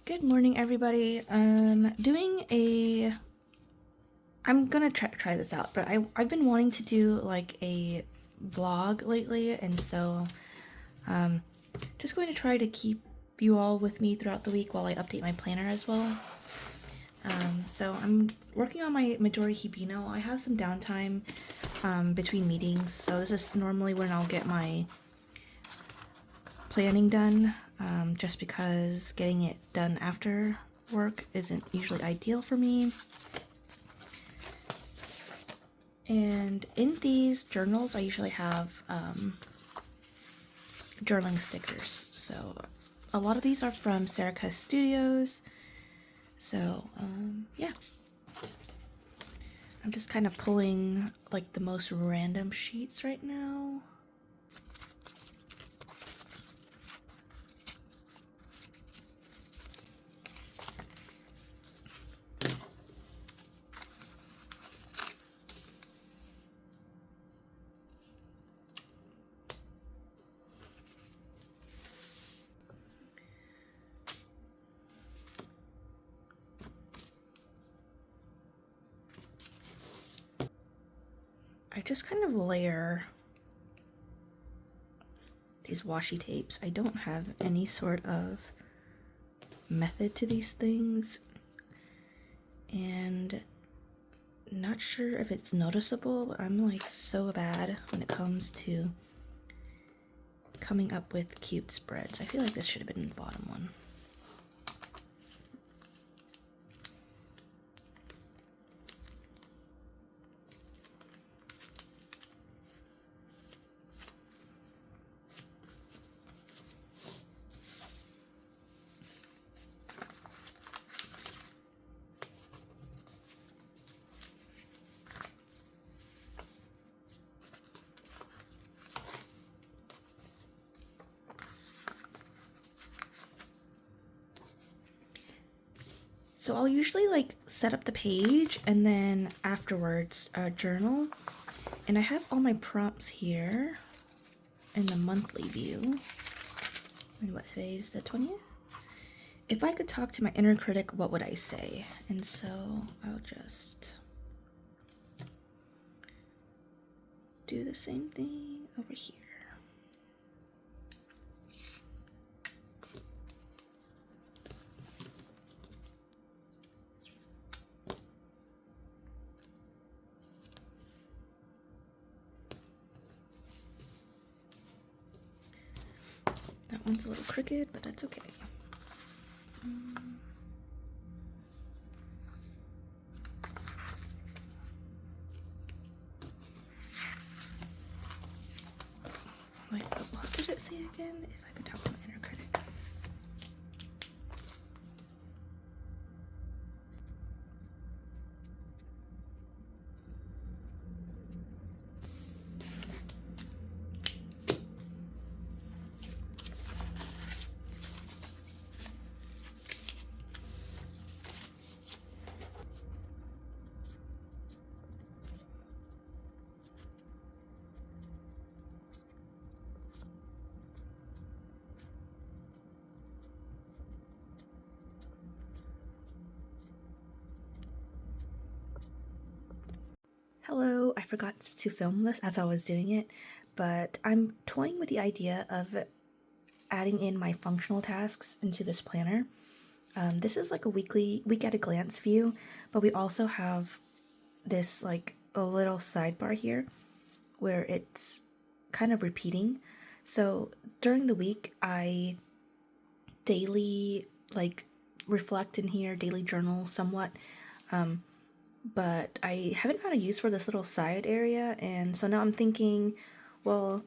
Good morning, everybody. I'm gonna try this out, but I've been wanting to do like a vlog lately, and so just going to try to keep you all with me throughout the week while I update my planner as well. So I'm working on my majority Hibino. I have some downtime between meetings, so this is normally when I'll get my planning done, just because getting it done after work isn't usually ideal for me. And in these journals, I usually have journaling stickers. So a lot of these are from Serica Studios. So yeah, I'm just kind of pulling like the most random sheets right now. I just kind of layer these washi tapes. I don't have any sort of method to these things, and not sure if it's noticeable, but I'm like so bad when it comes to coming up with cute spreads. I feel like this should have been the bottom one. So I'll usually like set up the page and then afterwards journal. And I have all my prompts here in the monthly view. And what, today is the 20th? If I could talk to my inner critic, what would I say? And so I'll just do the same thing over here. That one's a little crooked, but that's okay. Wait, what did it say again? If I could talk to my inner critic. Hello, I forgot to film this as I was doing it, but I'm toying with the idea of adding in my functional tasks into this planner. This is like a week at a glance view, but we also have this like a little sidebar here where it's kind of repeating. So during the week, I daily like reflect in here, daily journal somewhat. But I haven't found a use for this little side area, and so now I'm thinking, well,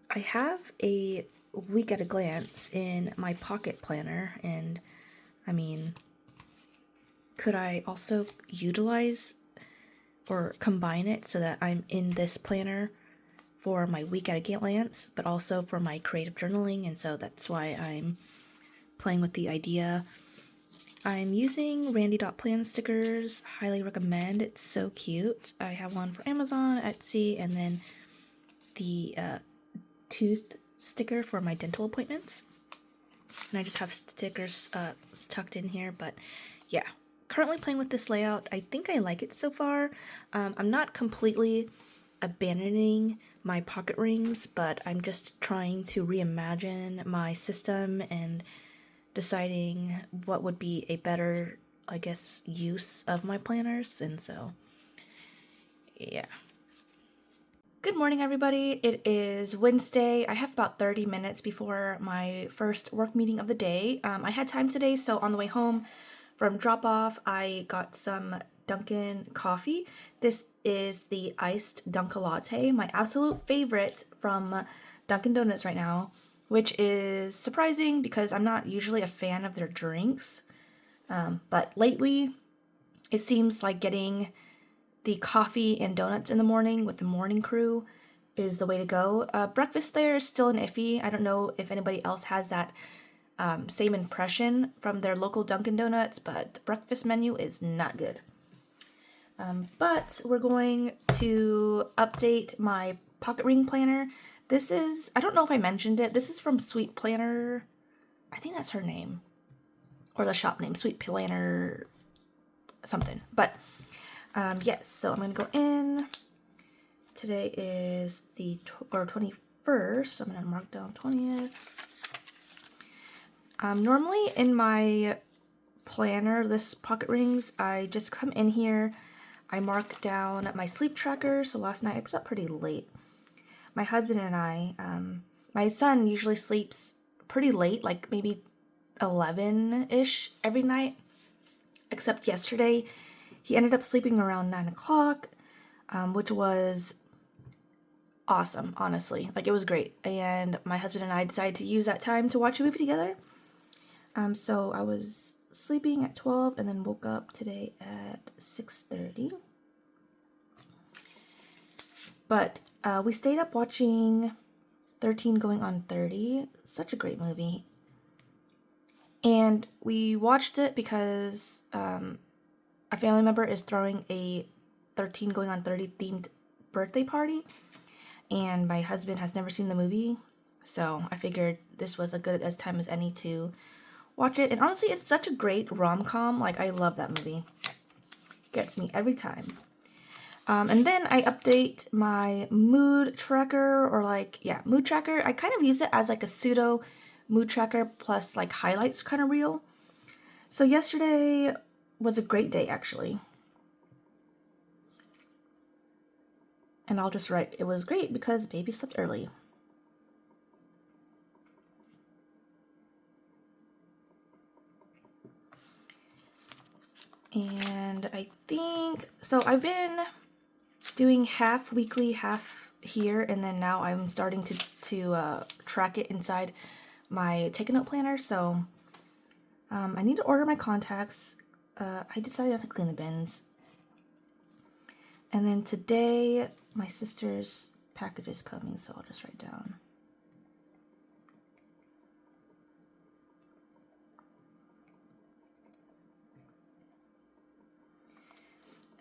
I have a week at a glance in my pocket planner, and I mean, could I also utilize or combine it so that I'm in this planner for my week at a glance, but also for my creative journaling? And so that's why I'm playing with the idea. I'm using Randy.plan stickers. Highly recommend. It's so cute. I have one for Amazon, Etsy, and then the tooth sticker for my dental appointments. And I just have stickers tucked in here, but yeah. Currently playing with this layout. I think I like it so far. I'm not completely abandoning my pocket rings, but I'm just trying to reimagine my system and deciding what would be a better, I guess, use of my planners. And so, yeah. Good morning, everybody. It is Wednesday. I have about 30 minutes before my first work meeting of the day. I had time today, so on the way home from drop-off, I got some Dunkin' coffee. This is the iced Dunkin' Latte, my absolute favorite from Dunkin' Donuts right now, which is surprising because I'm not usually a fan of their drinks. But lately, it seems like getting the coffee and donuts in the morning with the morning crew is the way to go. Breakfast there is still an iffy. I don't know if anybody else has that same impression from their local Dunkin' Donuts, but the breakfast menu is not good. But we're going to update my pocket ring planner. This is, I don't know if I mentioned it, this is from Sweet Planner. I think that's her name. Or the shop name, Sweet Planner something. But yes, so I'm going to go in. Today is the 21st. I'm going to mark down 20th. Normally in my planner, this pocket rings, I just come in here. I mark down my sleep tracker. So last night I was up pretty late. My husband and I, my son usually sleeps pretty late, like maybe 11-ish every night. Except yesterday, he ended up sleeping around 9 o'clock, which was awesome, honestly. Like, it was great. And my husband and I decided to use that time to watch a movie together. So I was sleeping at 12 and then woke up today at 6:30. But we stayed up watching 13 Going on 30. Such a great movie. And we watched it because a family member is throwing a 13 Going on 30 themed birthday party. And my husband has never seen the movie. So I figured this was a good as time as any to watch it. And honestly, it's such a great rom-com. Like, I love that movie. Gets me every time. And then I update my mood tracker, or like, yeah, mood tracker. I kind of use it as like a pseudo mood tracker plus like highlights kind of reel. So yesterday was a great day, actually. And I'll just write, it was great because baby slept early. And I think, so I've been doing half weekly, half here, and then now I'm starting to track it inside my Take a Note planner. So I need to order my contacts. I decided not to clean the bins. And then today, my sister's package is coming, so I'll just write down.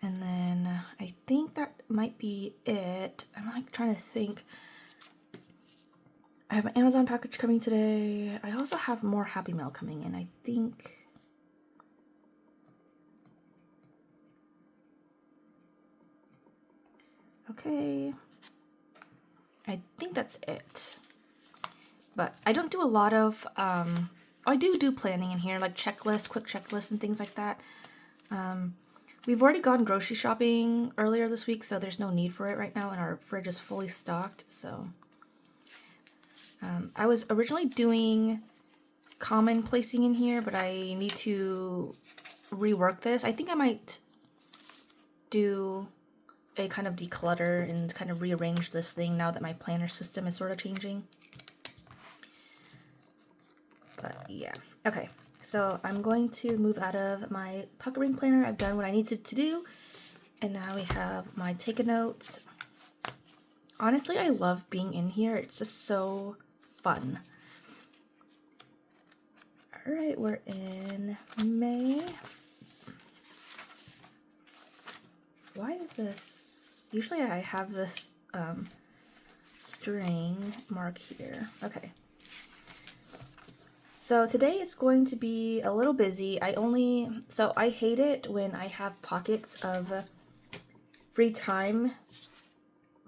And then I think that might be it. I'm like trying to think. I have an Amazon package coming today. I also have more Happy Mail coming in, I think. Okay. I think that's it. But I don't do a lot of, I do planning in here, like checklists, quick checklists and things like that. We've already gone grocery shopping earlier this week, so there's no need for it right now, and our fridge is fully stocked, so. I was originally doing common placing in here, but I need to rework this. I think I might do a kind of declutter and kind of rearrange this thing now that my planner system is sort of changing. But yeah, okay. So I'm going to move out of my pocket ring planner. I've done what I needed to do. And now we have my Take a Note. Honestly, I love being in here. It's just so fun. All right, we're in May. Why is this? Usually I have this string mark here. Okay. So today is going to be a little busy. I hate it when I have pockets of free time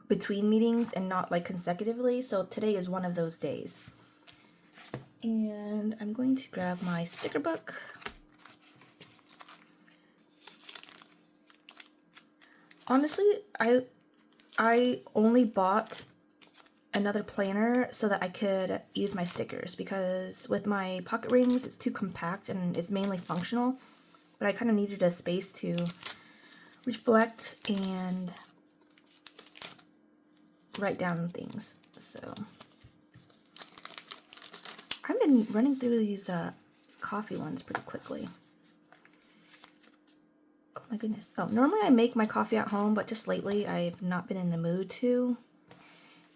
between meetings and not like consecutively. So today is one of those days. And I'm going to grab my sticker book. Honestly, I only bought another planner so that I could use my stickers, because with my pocket rings it's too compact and it's mainly functional, but I kind of needed a space to reflect and write down things. So I've been running through these coffee ones pretty quickly. Oh my goodness. Oh, normally I make my coffee at home, but just lately I've not been in the mood to.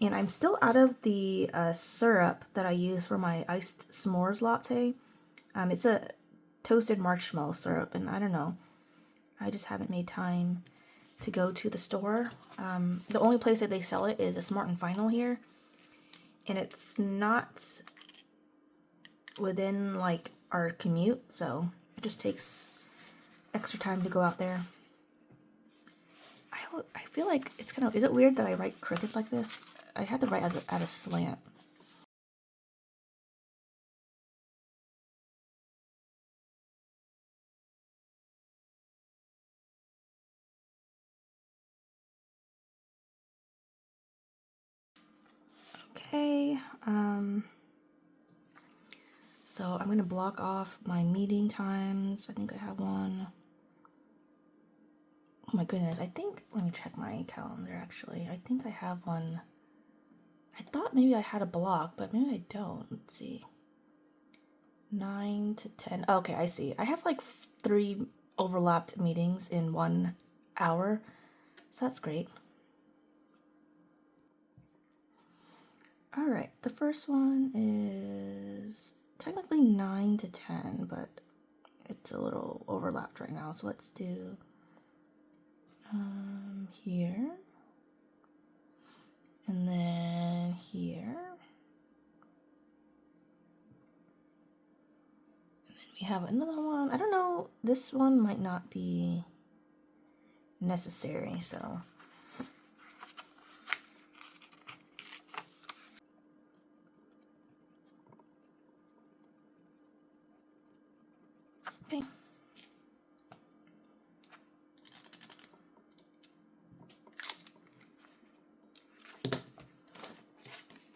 And I'm still out of the syrup that I use for my iced s'mores latte. It's a toasted marshmallow syrup, and I don't know. I just haven't made time to go to the store. The only place that they sell it is a Smart and Final here. And it's not within like our commute, so it just takes extra time to go out there. I feel like it's kind of, is it weird that I write crooked like this? I had to write at a slant. Okay, so I'm gonna block off my meeting times. I think I have one. Oh my goodness, let me check my calendar actually. I think I have one. I thought maybe I had a block, but maybe I don't. Let's see. 9 to 10. Okay, I see. I have like 3 overlapped meetings in 1 hour, so that's great. All right, the first one is technically 9 to 10, but it's a little overlapped right now, so let's do here, and then here. We have another one. I don't know, this one might not be necessary, so. Okay.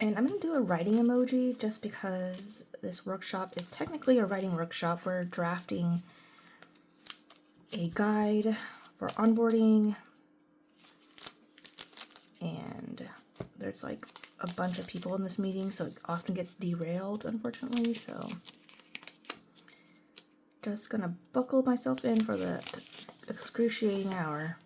And I'm gonna do a writing emoji just because this workshop is technically a writing workshop. We're drafting a guide for onboarding, and there's like a bunch of people in this meeting, so it often gets derailed, unfortunately. So just gonna buckle myself in for the excruciating hour.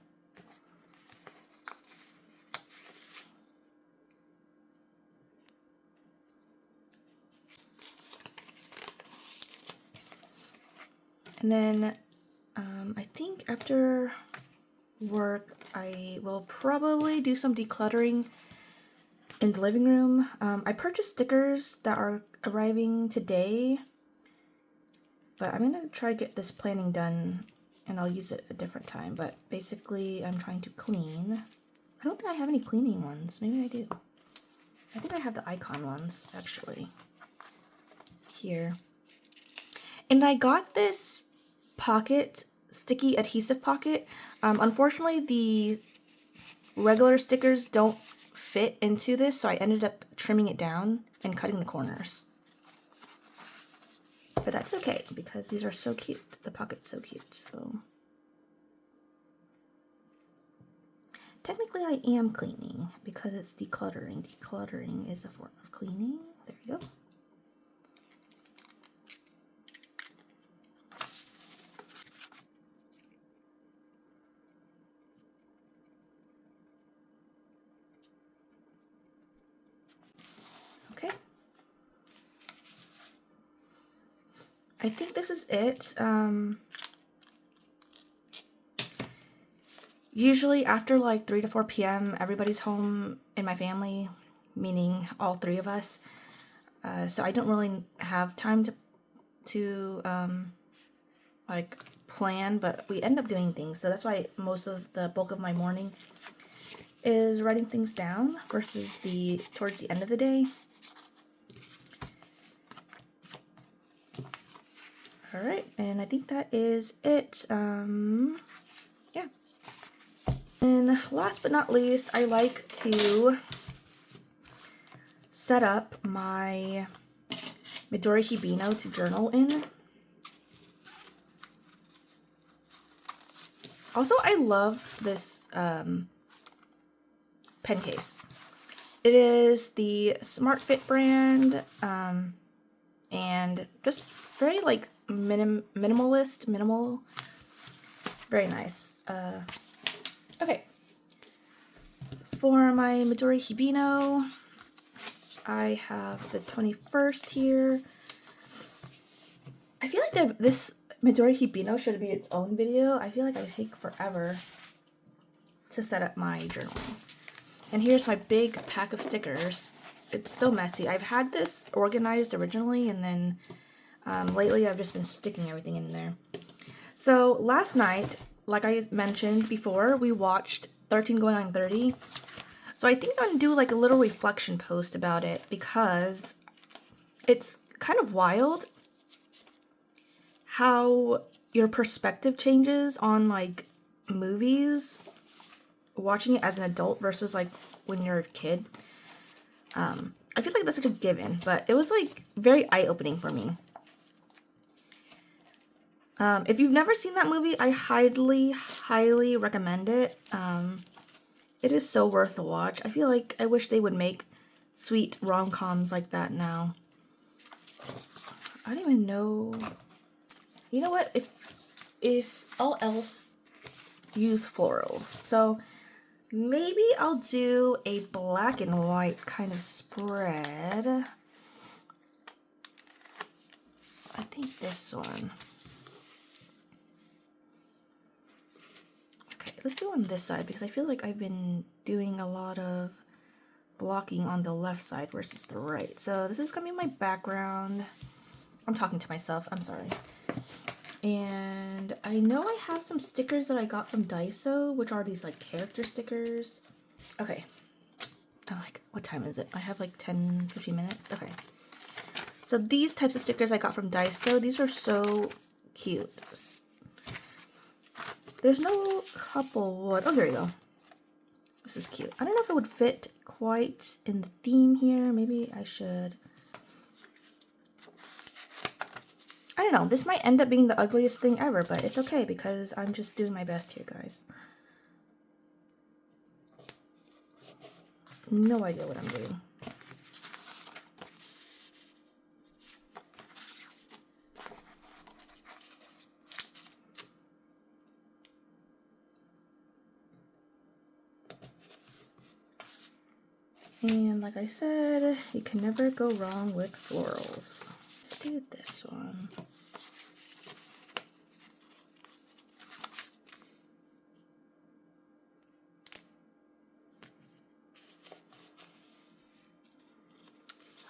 And then I think after work I will probably do some decluttering in the living room. I purchased stickers that are arriving today, but I'm gonna try to get this planning done and I'll use it a different time. But basically I'm trying to clean. I don't think I have any cleaning ones. Maybe I do. I think I have the icon ones actually here. And I got this pocket, sticky adhesive pocket. Unfortunately the regular stickers don't fit into this, so I ended up trimming it down and cutting the corners. But that's okay because these are so cute. The pocket's so cute. So technically I am cleaning because it's decluttering. Decluttering is a form of cleaning. There you go. Okay. I think this is it. Usually after like 3 to 4 p.m. everybody's home in my family, meaning all 3 of us. So I don't really have time to to like plan, but we end up doing things. So that's why most of the bulk of my morning is writing things down versus towards the end of the day. All right, and I think that is it. Yeah. And last but not least, I like to set up my Midori Hibino to journal in. Also, I love this pen case. It is the Smart Fit brand, and just very like minimal, very nice. Okay, for my Midori Hibino, I have the 21st here. I feel like this Midori Hibino should be its own video. I feel like I take forever to set up my journaling. And here's my big pack of stickers. It's so messy. I've had this organized originally, and then lately I've just been sticking everything in there. So last night, like I mentioned before, we watched 13 Going on 30. So I think I'm gonna do like a little reflection post about it because it's kind of wild how your perspective changes on like movies, watching it as an adult versus like when you're a kid. I feel like that's such a given, but it was like very eye-opening for me. If you've never seen that movie, I highly recommend it. It is so worth the watch. I feel like I wish they would make sweet rom-coms like that now. I don't even know. You know what? If all else, use florals. So maybe I'll do a black and white kind of spread. I think this one. Okay, let's do on this side because I feel like I've been doing a lot of blocking on the left side versus the right. So this is gonna be my background. I'm talking to myself, I'm sorry. And I know I have some stickers that I got from Daiso, which are these like character stickers. Okay. Oh, like, what time is it? I have like 10-15 minutes. Okay. So these types of stickers I got from Daiso. These are so cute. There's no couple wood. Oh, there you go. This is cute. I don't know if it would fit quite in the theme here. Maybe I should. I don't know, this might end up being the ugliest thing ever, but it's okay because I'm just doing my best here, guys. No idea what I'm doing. And like I said, you can never go wrong with florals. Let's do this one.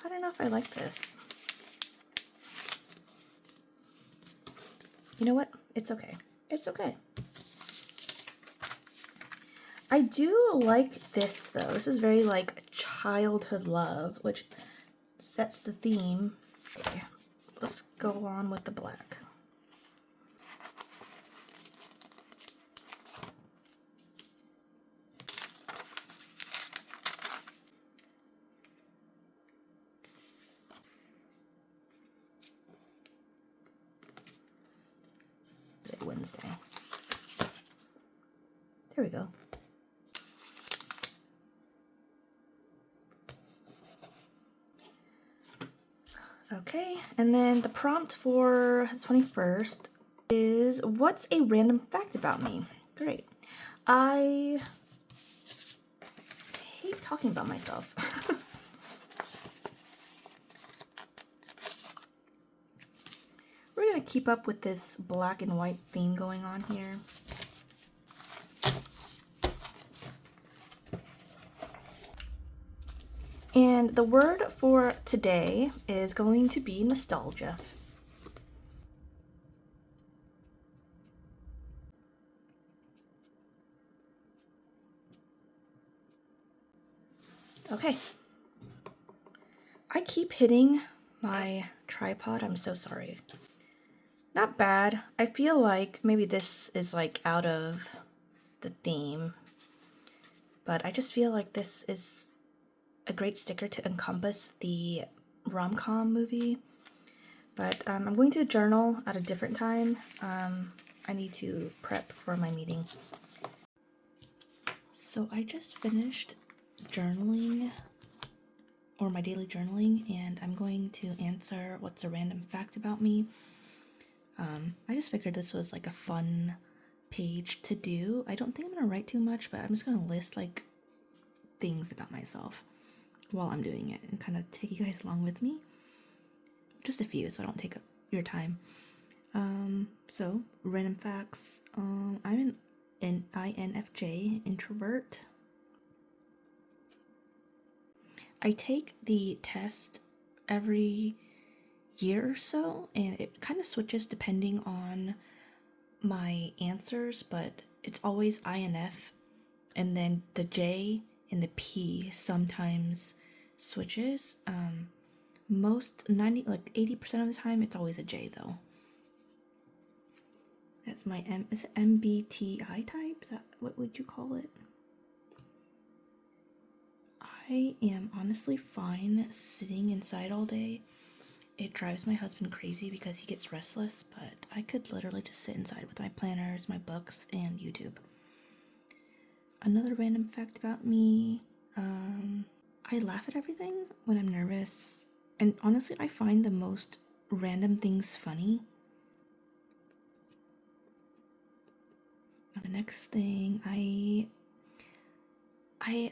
I don't know if I like this. You know what? It's okay. It's okay. I do like this though. This is very like childhood love, which sets the theme. Okay, let's go on with the black. Wednesday. There we go. Okay, and then the prompt for the 21st is, what's a random fact about me? Great. I hate talking about myself. We're gonna keep up with this black and white theme going on here. And the word for today is going to be nostalgia. Okay. I keep hitting my tripod. I'm so sorry. Not bad. I feel like maybe this is like out of the theme, but I just feel like this is a great sticker to encompass the rom-com movie. But I'm going to journal at a different time. I need to prep for my meeting. So I just finished journaling, or my daily journaling, and I'm going to answer what's a random fact about me. I just figured this was like a fun page to do. I don't think I'm gonna write too much, but I'm just gonna list like things about myself while I'm doing it and kind of take you guys along with me. Just a few, so I don't take up your time. So random facts. I'm an INFJ, introvert. I take the test every year or so, and it kind of switches depending on my answers, but it's always INF, and then the J and the P sometimes switches. Most 80% of the time it's always a J though. That's my is it MBTI type? Is that, what would you call it? I am honestly fine sitting inside all day. It drives my husband crazy because he gets restless, but I could literally just sit inside with my planners, my books, and YouTube. Another random fact about me, I laugh at everything when I'm nervous, and honestly I find the most random things funny. The next thing, I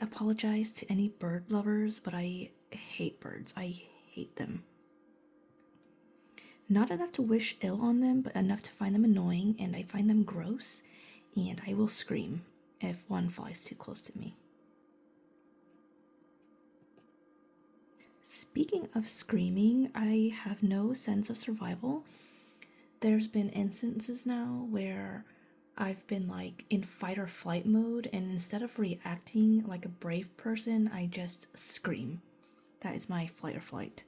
apologize to any bird lovers, but I hate birds. I hate them. Not enough to wish ill on them, but enough to find them annoying, and I find them gross, and I will scream if one flies too close to me. Speaking of screaming, I have no sense of survival. There's been instances now where I've been like in fight or flight mode, and instead of reacting like a brave person, I just scream. That is my flight or flight.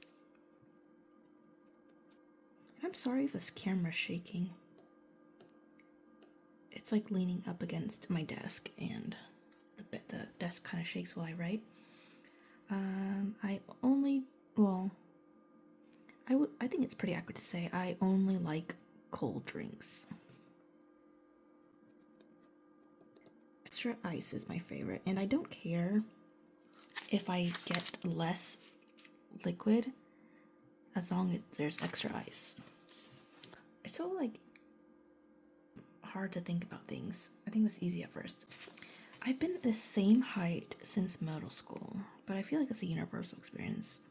And I'm sorry if this camera's shaking. It's like leaning up against my desk, and the desk kind of shakes while I write. I think it's pretty accurate to say I only like cold drinks. Extra ice is my favorite, and I don't care if I get less liquid as long as there's extra ice. It's so like hard to think about things. I think it was easy at first. I've been the same height since middle school, but I feel like it's a universal experience.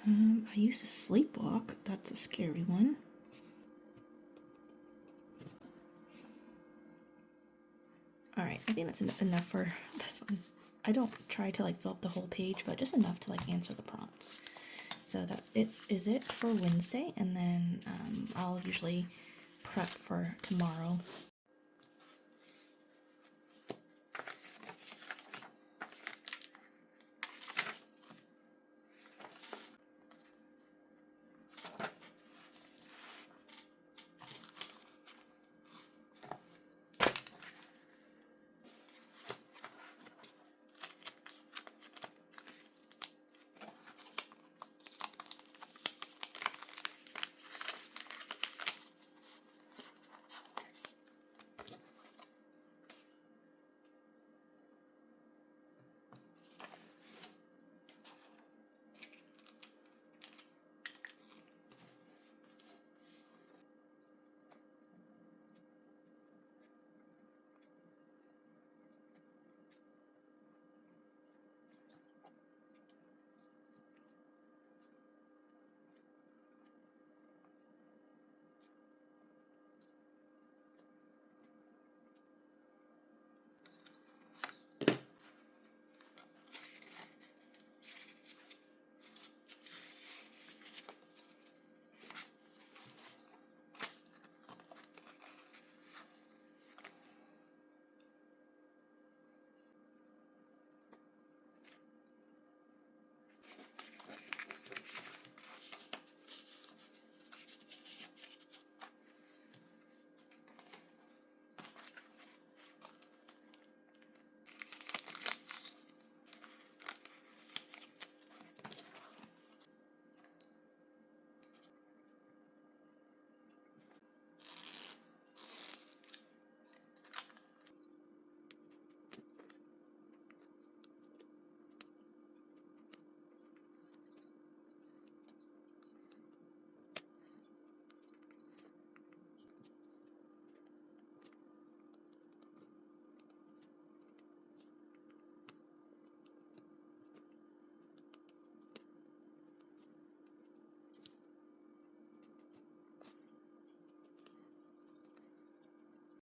I used to sleepwalk. That's a scary one. Alright, I think that's enough for this one. I don't try to like fill up the whole page, but just enough to like answer the prompts. So that is it for Wednesday, and then I'll usually prep for tomorrow